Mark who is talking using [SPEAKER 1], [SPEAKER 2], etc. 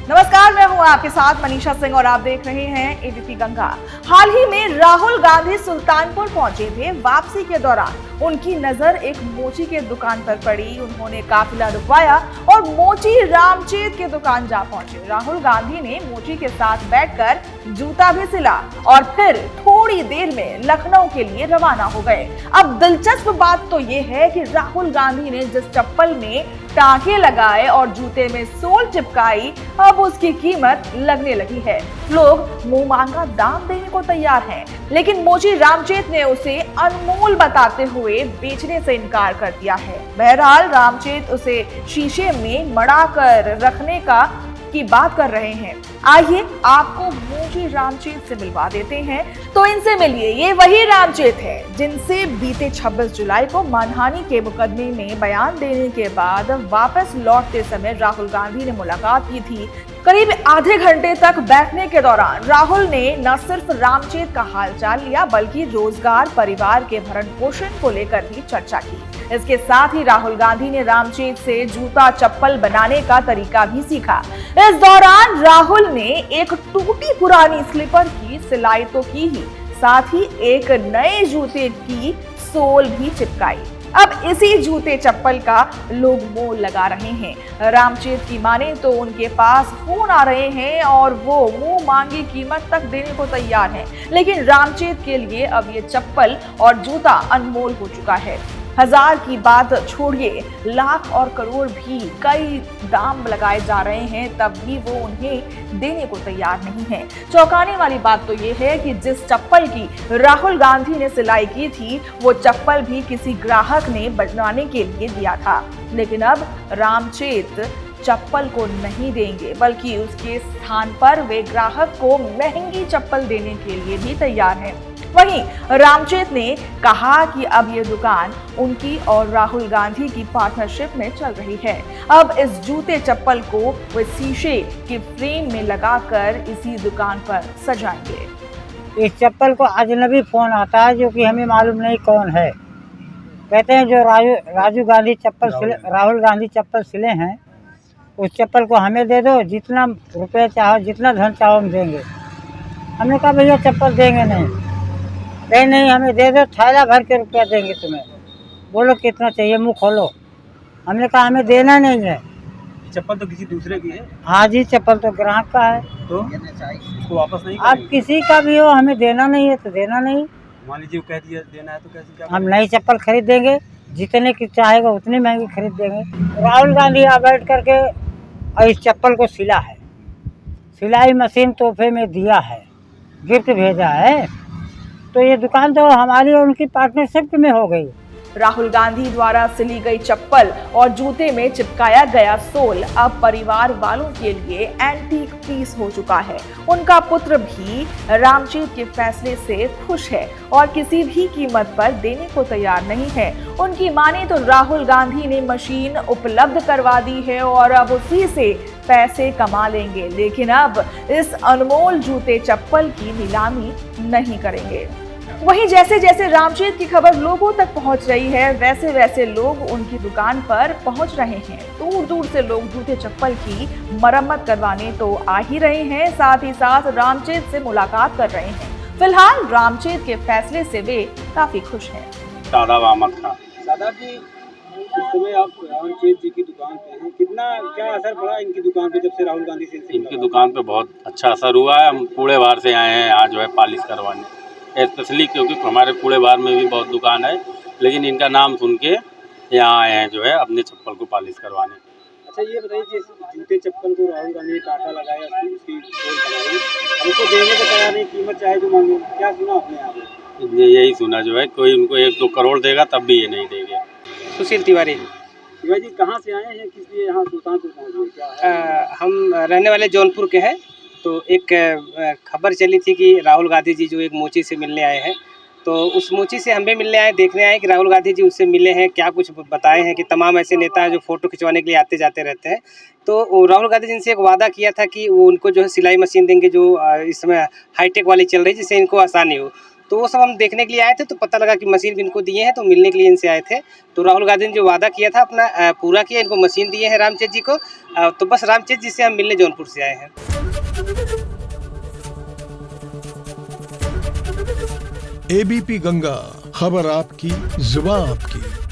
[SPEAKER 1] नमस्कार, मैं हूं आपके साथ मनीषा सिंह और आप देख रहे हैं एबीपी गंगा। हाल ही में राहुल गांधी सुल्तानपुर पहुंचे थे। वापसी के दौरान उनकी नजर एक मोची के दुकान पर पड़ी। उन्होंने काफिला रुकवाया और मोची रामचेत के दुकान जा पहुंचे। राहुल गांधी ने मोची के साथ बैठकर जूता भी सिला और फिर थोड़ी देर में लखनऊ के लिए रवाना हो गए। अब दिलचस्प बात तो ये है कि राहुल गांधी ने जिस चप्पल में टांके लगाए और जूते में सोल चिपकाई, अब उसकी कीमत लगने लगी है। लोग मुंह मांगा दाम देने को तैयार हैं, लेकिन मोची रामचेत ने उसे अनमोल बताते हुए बेचने से इनकार कर दिया है। बहरहाल रामचेत उसे शीशे में मड़ाकर रखने की बात कर रहे हैं। आइए आपको मोची रामचेत से मिलवा देते हैं, तो इनसे मिलिए। ये वही रामचेत है जिनसे बीते 26 जुलाई को मानहानि के मुकदमे में बयान देने के बाद वापस लौटते समय राहुल गांधी ने मुलाकात की थी। करीब आधे घंटे तक बैठने के दौरान राहुल ने न सिर्फ रामचेत का हालचाल लिया, बल्कि रोजगार, परिवार के भरण पोषण को लेकर भी चर्चा की। इसके साथ ही राहुल गांधी ने रामचेत से जूता चप्पल बनाने का तरीका भी सीखा। इस दौरान राहुल ने एक टूटी पुरानी स्लीपर की सिलाई तो की ही, साथ ही एक नए जूते की सोल भी चिपकाई। अब इसी जूते चप्पल का लोग मोल लगा रहे हैं। रामचेत की माने तो उनके पास फोन आ रहे हैं और वो मुंह मांगी कीमत तक देने को तैयार हैं। लेकिन रामचेत के लिए अब ये चप्पल और जूता अनमोल हो चुका है। हजार की बात छोड़िए, लाख और करोड़ भी कई दाम लगाए जा रहे हैं, तब भी वो उन्हें देने को तैयार नहीं है। चौंकाने वाली बात तो ये है कि जिस चप्पल की राहुल गांधी ने सिलाई की थी, वो चप्पल भी किसी ग्राहक ने बनवाने के लिए दिया था। लेकिन अब रामचेत चप्पल को नहीं देंगे, बल्कि उसके स्थान पर वे ग्राहक को महंगी चप्पल देने के लिए भी तैयार हैं। वहीं रामचेत ने कहा कि अब ये दुकान उनकी और राहुल गांधी की पार्टनरशिप में चल रही है। अब इस जूते चप्पल को वे शीशे के फ्रेम में लगाकर इसी दुकान पर सजाएंगे।
[SPEAKER 2] इस चप्पल को अजनबी फोन आता है, जो कि हमें मालूम नहीं कौन है। कहते हैं जो राहुल गांधी चप्पल सिले हैं, उस चप्पल को हमें दे दो, जितना रुपये चाहो, जितना धन चाहो हम देंगे। हमने कहा भैया चप्पल देंगे नहीं। नहीं, हमें दे दो, थैला भर के रुपया देंगे तुम्हें। बोलो कितना चाहिए, मुंह खोलो। हमने कहा हमें देना नहीं है।
[SPEAKER 3] चप्पल तो किसी दूसरे की है।
[SPEAKER 2] हाँ जी, चप्पल तो ग्राहक का है,
[SPEAKER 3] तो उसको वापस नहीं
[SPEAKER 2] आप किसी का भी हो, हमें देना नहीं है तो देना नहीं।
[SPEAKER 3] मान लीजिए वो कह दिया देना है तो कैसे क्या
[SPEAKER 2] हम नई चप्पल खरीद देंगे, जितने की चाहेगा उतनी महंगी खरीद देंगे। राहुल गांधी यहाँ बैठ करके और इस चप्पल को सिला है, सिलाई मशीन तोहफे में दिया है, गिफ्ट भेजा है, तो ये दुकान तो हमारी और उनकी पार्टनरशिप में हो गई।
[SPEAKER 1] राहुल गांधी द्वारा सिली गई चप्पल और जूते में चिपकाया गया सोल अब परिवार वालों के लिए एंटीक पीस हो चुका है। उनका पुत्र भी रामचेत के फैसले से खुश है और किसी भी कीमत पर देने को तैयार नहीं है। उनकी माने तो राहुल गांधी ने मशीन उपलब्ध करवा दी है और अब उसी से पैसे कमा लेंगे, लेकिन अब इस अनमोल जूते चप्पल की नीलामी नहीं करेंगे। वहीं जैसे जैसे रामचेत की खबर लोगों तक पहुंच रही है, वैसे वैसे लोग उनकी दुकान पर पहुंच रहे हैं। दूर दूर से लोग जूते चप्पल की मरम्मत करवाने तो आ ही रहे हैं, साथ ही साथ रामचेत से मुलाकात कर रहे हैं। फिलहाल रामचेत के फैसले से वे काफी खुश हैं।
[SPEAKER 3] दादा अहमद खान। दादा जी, इस समय आप रामचेत जी की दुकान पे हैं, कितना क्या असर पड़ा इनकी दुकान पे जब से राहुल गांधी से
[SPEAKER 4] इनकी दुकान पे बहुत अच्छा असर हुआ है। हम पूरे बार से आए हैं आज जो है पॉलिश करवाने, स्पेशली क्योंकि हमारे पूरे बार में भी बहुत दुकान है, लेकिन इनका नाम सुन के यहाँ आए हैं जो है अपने चप्पल को पॉलिश करवाने।
[SPEAKER 3] अच्छा ये बताइए, जिस जूते चप्पल को राहुल गांधी ने टाटा लगाया, उसकी सोल बनाई, हमको देने को तैयार नहीं, कीमत चाहे जो मांगे, क्या सुना आपने यहाँ पे?
[SPEAKER 4] यही सुना जो है, कोई उनको 1-2 करोड़ देगा तब भी ये नहीं देंगे।
[SPEAKER 5] सुशील तिवारी।
[SPEAKER 3] शिवाजी जी कहाँ से आए हैं, किस लिए यहाँ सुल्तानपुर पहुँचे, क्या है?
[SPEAKER 5] हम रहने वाले जौनपुर के हैं। तो एक खबर चली थी कि राहुल गांधी जी जो एक मोची से मिलने आए हैं, तो उस मोची से हम भी मिलने आए, देखने आए कि राहुल गांधी जी उससे मिले हैं, क्या कुछ बताए हैं कि तमाम ऐसे नेता हैं जो फ़ोटो खिंचवाने के लिए आते जाते रहते हैं। तो राहुल गांधी जी ने एक वादा किया था कि वो उनको जो है सिलाई मशीन देंगे, जो इस समय हाईटेक वाली चल रही है, जिससे इनको आसानी हो। तो वो सब हम देखने के लिए आए थे, तो पता लगा कि मशीन भी इनको दिए हैं, तो मिलने के लिए इनसे आए थे। तो राहुल गांधी ने जो वादा किया था अपना पूरा किया, इनको मशीन दिए हैं रामचेत जी को। तो बस रामचेत जी से हम मिलने जौनपुर से आए हैं।
[SPEAKER 6] एबीपी गंगा, खबर आपकी, जुबान आपकी।